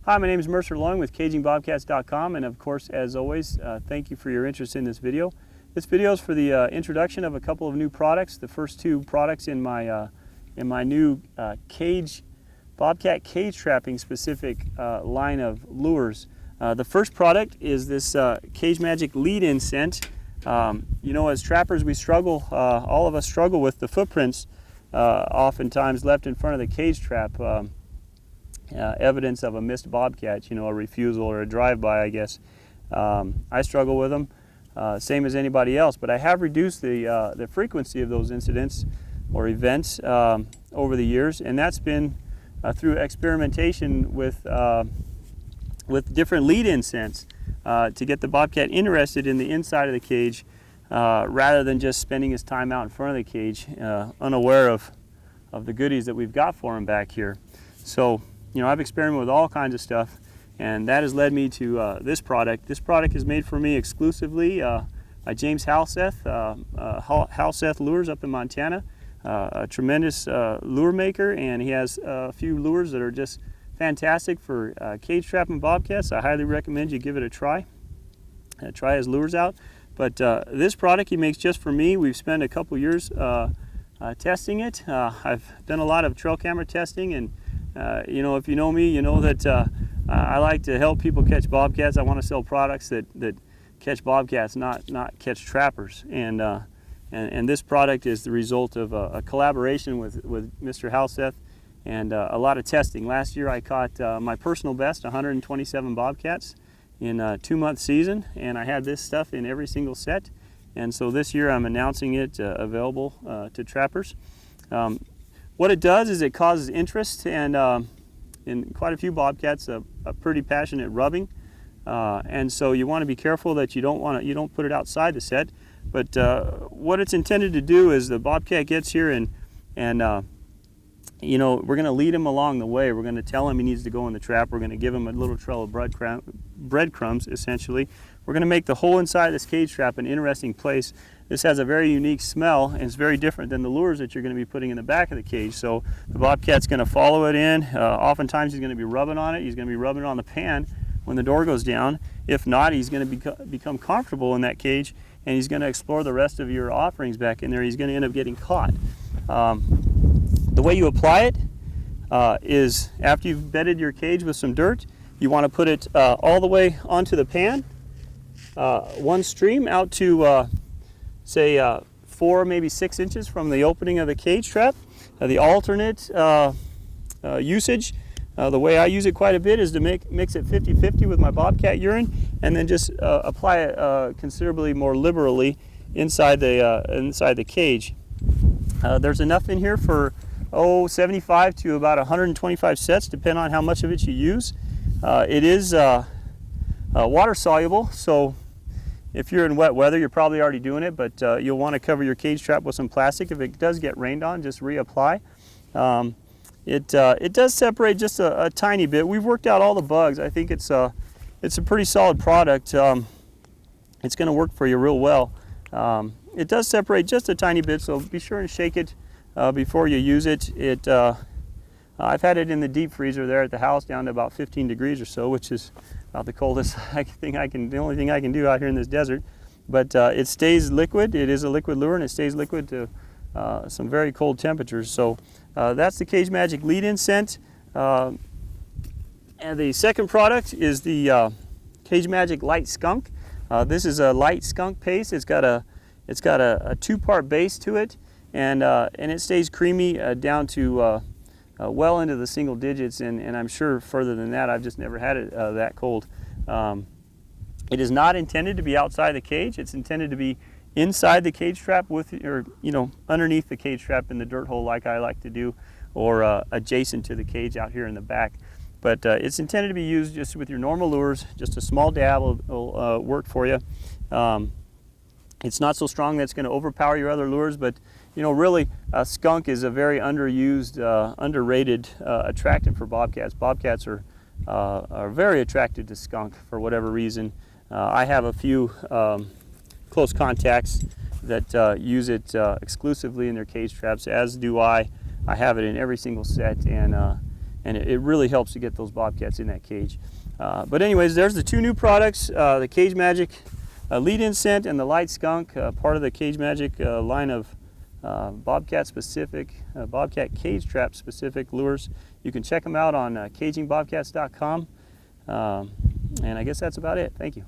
Hi, my name is Mercer Long with CagingBobcats.com, and of course, as always, thank you for your interest in this video. This video is for the introduction of a couple of new products. The first two products in my new Bobcat cage trapping specific line of lures. The first product is this Cage Magic lead-in scent. You know, as trappers, we struggle. All of us struggle with the footprints, oftentimes left in front of the cage trap. Evidence of a missed bobcat, you know, a refusal or a drive-by, I guess. I struggle with them, same as anybody else, but I have reduced the frequency of those incidents or events over the years, and that's been through experimentation with different lead-in scents to get the bobcat interested in the inside of the cage rather than just spending his time out in front of the cage, unaware of the goodies that we've got for him back here. So, you know, I've experimented with all kinds of stuff, and that has led me to this product. This product is made for me exclusively by James Halseth, Halseth Lures up in Montana, a tremendous lure maker, and he has a few lures that are just fantastic for cage trapping bobcats. I highly recommend you give it a try. Try his lures out. But this product he makes just for me. We've spent a couple years testing it. I've done a lot of trail camera testing, and you know, if you know me, you know that I like to help people catch bobcats. I want to sell products that catch bobcats, not catch trappers. And this product is the result of a collaboration with Mr. Halseth and a lot of testing. Last year I caught my personal best, 127 bobcats in a 2-month season, and I had this stuff in every single set. And so this year I'm announcing it available to trappers. What it does is it causes interest, and in quite a few bobcats, a pretty passionate rubbing, and so you want to be careful that you don't put it outside the set. But what it's intended to do is the bobcat gets here, and you know, we're going to lead him along the way. We're going to tell him he needs to go in the trap. We're going to give him a little trail of breadcrumbs, essentially. We're going to make the whole inside of this cage trap an interesting place. This has a very unique smell, and it's very different than the lures that you're going to be putting in the back of the cage. So the bobcat's going to follow it in. Oftentimes he's going to be rubbing on it. He's going to be rubbing on the pan when the door goes down. If not, he's going to become comfortable in that cage, and he's going to explore the rest of your offerings back in there. He's going to end up getting caught. The way you apply it is after you've bedded your cage with some dirt, you want to put it all the way onto the pan, one stream out to say 4, maybe 6 inches from the opening of the cage trap. The alternate usage, the way I use it quite a bit, is to mix it 50-50 with my bobcat urine, and then just apply it considerably more liberally inside the cage. There's enough in here for 75 to about 125 sets, depending on how much of it you use. It is water soluble, so if you're in wet weather, you're probably already doing it, but you'll want to cover your cage trap with some plastic. If it does get rained on, just reapply. It does separate just a tiny bit. We've worked out all the bugs. I think it's a pretty solid product. It's going to work for you real well. It does separate just a tiny bit, so be sure and shake it before you use it. I've had it in the deep freezer there at the house down to about 15 degrees or so, which is about the coldest the only thing I can do out here in this desert. But it stays liquid. It is a liquid lure, and it stays liquid to some very cold temperatures. So that's the Cage Magic lead-in scent. And the second product is the Cage Magic Light Skunk. This is a light skunk paste. It's got a 2-part base to it, and it stays creamy down to well into the single digits, and I'm sure further than that. I've just never had it that cold. It is not intended to be outside the cage. It's intended to be inside the cage trap underneath the cage trap in the dirt hole, like I like to do, or adjacent to the cage out here in the back. But it's intended to be used just with your normal lures. Just a small dab will work for you. It's not so strong that it's going to overpower your other lures, but you know, really, skunk is a very underused, underrated attractant for bobcats. Bobcats are very attracted to skunk for whatever reason. I have a few close contacts that use it exclusively in their cage traps, as do I. I have it in every single set, and and it really helps to get those bobcats in that cage. But anyways, there's the two new products, the Cage Magic lead-in scent and the Light Skunk, part of the Cage Magic line of bobcat specific, bobcat cage trap specific lures. You can check them out on cagingbobcats.com. And I guess that's about it. Thank you.